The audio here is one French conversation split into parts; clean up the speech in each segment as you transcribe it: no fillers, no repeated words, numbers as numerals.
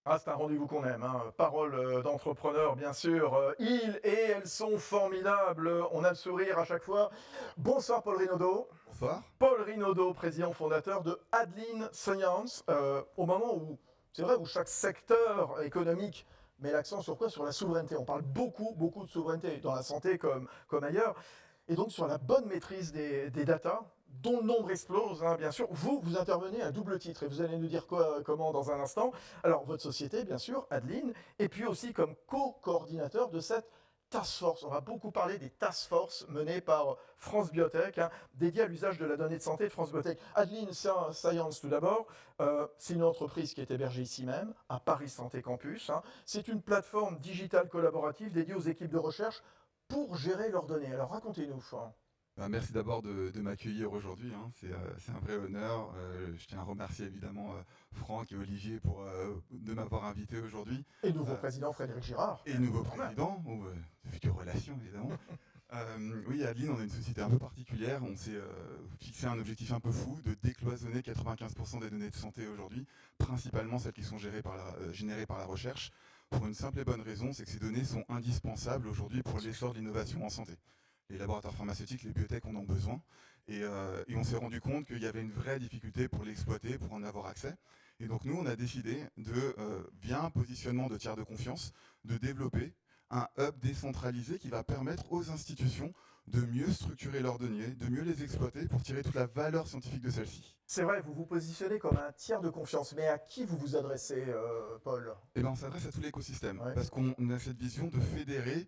Ah, c'est un rendez-vous qu'on aime, hein. Paroles d'entrepreneurs, bien sûr. Ils et elles sont formidables. On a le sourire à chaque fois. Bonsoir, Paul Rinaudot. Bonsoir. Paul Rinaudot, président fondateur de Adeline Science. Au moment où, c'est vrai, où chaque secteur économique met l'accent sur quoi? Sur la souveraineté. On parle beaucoup, beaucoup de souveraineté, dans la santé comme ailleurs. Et donc sur la bonne maîtrise des data, dont le nombre explose, hein, bien sûr. Vous intervenez à double titre, et vous allez nous dire quoi, comment dans un instant. Alors, votre société, bien sûr, Adeline, et puis aussi comme co-coordinateur de cette task force. On va beaucoup parler des task force menées par France Biotech, hein, dédiées à l'usage de la donnée de santé de France Biotech. Adeline Science, tout d'abord, c'est une entreprise qui est hébergée ici même, à Paris Santé Campus, hein. C'est une plateforme digitale collaborative dédiée aux équipes de recherche pour gérer leurs données. Alors, racontez-nous, hein. Merci d'abord de m'accueillir aujourd'hui, hein. C'est un vrai honneur. Je tiens à remercier évidemment Franck et Olivier de m'avoir invité aujourd'hui. Et nouveau Euh, président Frédéric Girard. et nouveau Quand même. président, ou de futures relations évidemment. Oui, Adeline, on a une société un peu particulière. On s'est fixé un objectif un peu fou de décloisonner 95% des données de santé aujourd'hui, principalement celles qui sont générées par la recherche, pour une simple et bonne raison, c'est que ces données sont indispensables aujourd'hui pour l'essor de l'innovation en santé. Les laboratoires pharmaceutiques, les biotech en ont besoin. Et on s'est rendu compte qu'il y avait une vraie difficulté pour l'exploiter, pour en avoir accès. Et donc nous, on a décidé via un positionnement de tiers de confiance, de développer un hub décentralisé qui va permettre aux institutions de mieux structurer leurs données, de mieux les exploiter pour tirer toute la valeur scientifique de celles-ci. C'est vrai, vous vous positionnez comme un tiers de confiance, mais à qui vous vous adressez, Paul? Et ben, on s'adresse à tout l'écosystème Ouais. parce qu'on a cette vision de fédérer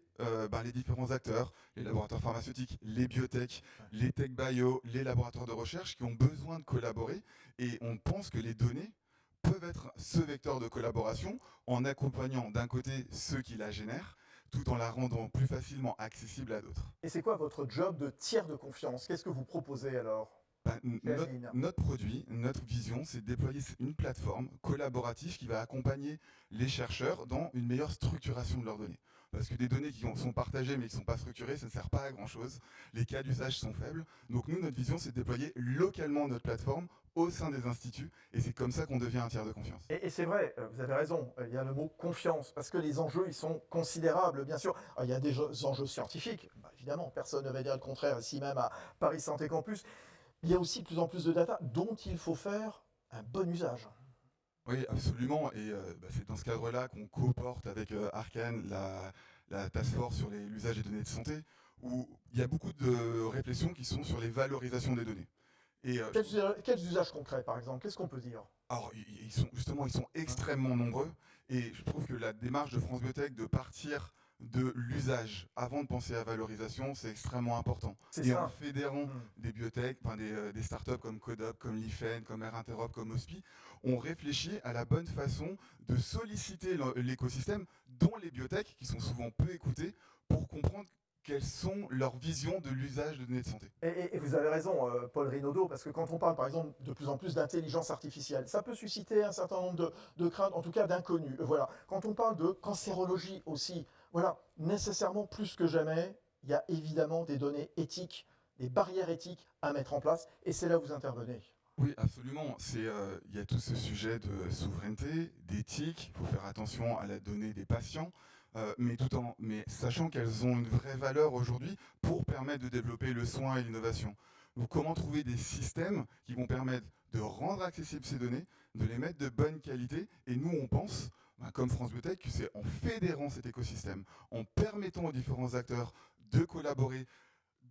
les différents acteurs, les laboratoires pharmaceutiques, les biotech, les tech bio, les laboratoires de recherche qui ont besoin de collaborer. Et on pense que les données peuvent être ce vecteur de collaboration en accompagnant d'un côté ceux qui la génèrent, tout en la rendant plus facilement accessible à d'autres. Et c'est quoi votre job de tiers de confiance? Qu'est-ce que vous proposez alors Ben, chez Adeline? notre produit, notre vision, c'est de déployer une plateforme collaborative qui va accompagner les chercheurs dans une meilleure structuration de leurs données. Parce que des données sont partagées mais qui ne sont pas structurées, ça ne sert pas à grand-chose. Les cas d'usage sont faibles. Donc nous, notre vision, c'est de déployer localement notre plateforme au sein des instituts. Et c'est comme ça qu'on devient un tiers de confiance. Et c'est vrai, vous avez raison, il y a le mot confiance, parce que les enjeux, ils sont considérables, bien sûr. Alors, il y a des enjeux scientifiques, bah, évidemment, personne ne va dire le contraire, ici même à Paris Santé Campus. Il y a aussi de plus en plus de data dont il faut faire un bon usage. Oui, absolument. Et c'est dans ce cadre-là qu'on coporte avec Arcane la task force sur l'usage des données de santé, où il y a beaucoup de réflexions qui sont sur les valorisations des données. Et Quels usages concrets, par exemple? Qu'est-ce qu'on peut dire? alors, ils sont Hein. extrêmement nombreux. Et je trouve que la démarche de France Biotech de partir de l'usage avant de penser à valorisation, c'est extrêmement important. C'est Et en ça. fédérant Hmm. des biotech, enfin des startups comme Codop, comme Lifen, comme Air Interop, comme Hospi, on réfléchit à la bonne façon de solliciter l'écosystème, dont les biotech, qui sont souvent peu écoutés, pour comprendre quelles sont leurs visions de l'usage de données de santé. Et vous avez raison, Paul Rinaudot, parce que quand on parle, par exemple, de plus en plus d'intelligence artificielle, ça peut susciter un certain nombre de craintes, en tout cas d'inconnus. Voilà. Quand on parle de cancérologie aussi, voilà, nécessairement plus que jamais, il y a évidemment des données éthiques, des barrières éthiques à mettre en place, et c'est là où vous intervenez. Oui, absolument. Il y a tout ce sujet de souveraineté, d'éthique. Il faut faire attention à la donnée des patients, mais sachant qu'elles ont une vraie valeur aujourd'hui pour permettre de développer le soin et l'innovation. Donc, comment trouver des systèmes qui vont permettre de rendre accessibles ces données, de les mettre de bonne qualité. Et nous, on pense, comme France Biotech, que c'est en fédérant cet écosystème, en permettant aux différents acteurs de collaborer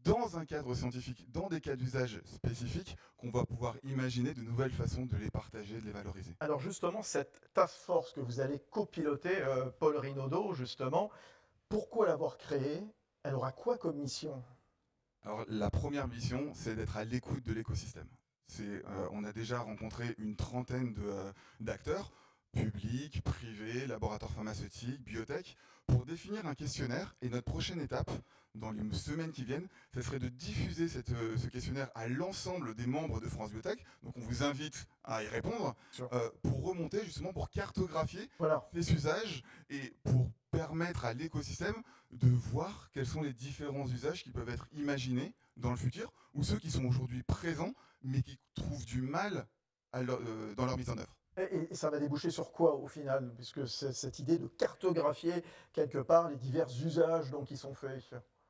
dans un cadre scientifique, dans des cas d'usage spécifiques, qu'on va pouvoir imaginer de nouvelles façons de les partager, de les valoriser. Alors justement, cette task force que vous allez copiloter, Paul Rinaudot, justement, pourquoi l'avoir créée? Elle aura quoi comme mission? Alors la première mission, c'est d'être à l'écoute de l'écosystème. On a déjà rencontré une trentaine d'acteurs, publics, privés, laboratoires pharmaceutiques, biotech, pour définir un questionnaire. Et notre prochaine étape, dans les semaines qui viennent, ce serait de diffuser ce questionnaire à l'ensemble des membres de France Biotech. Donc on vous invite à y répondre Sur- pour remonter justement, pour cartographier Voilà. ces usages et pour permettre à l'écosystème de voir quels sont les différents usages qui peuvent être imaginés dans le futur ou ceux qui sont aujourd'hui présents mais qui trouvent du mal dans leur mise en œuvre. Et ça va déboucher sur quoi au final? Puisque c'est cette idée de cartographier quelque part les divers usages donc, qui sont faits.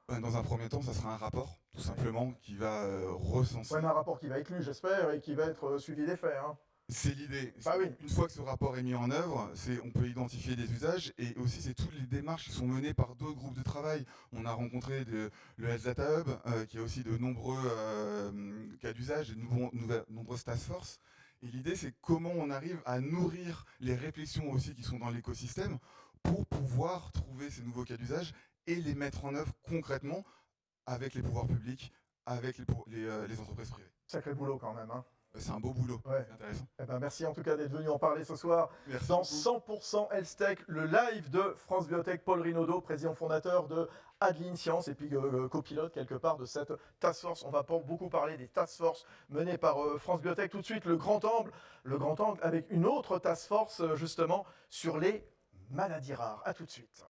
Dans un premier temps, ça sera un rapport, tout simplement, qui va recenser. Ouais, mais un rapport qui va être lu, j'espère, et qui va être suivi des faits. Hein. C'est l'idée. Bah oui. Une fois que ce rapport est mis en œuvre, on peut identifier des usages et aussi c'est toutes les démarches qui sont menées par d'autres groupes de travail. On a rencontré le Health Data Hub qui a aussi de nombreux cas d'usage, de nombreuses task force. Et l'idée c'est comment on arrive à nourrir les réflexions aussi qui sont dans l'écosystème pour pouvoir trouver ces nouveaux cas d'usage et les mettre en œuvre concrètement avec les pouvoirs publics, avec les entreprises privées. Sacré boulot quand même. Hein. C'est un beau boulot, Ouais. c'est intéressant. Eh ben, merci en tout cas d'être venu en parler ce soir. Merci Dans beaucoup. 100% Health Tech, le live de France Biotech, Paul Rinaudot, président fondateur de Adeline Science et puis copilote quelque part de cette task force. On va beaucoup parler des task force menées par France Biotech. Tout de suite, le grand angle avec une autre task force justement sur les maladies rares. À tout de suite.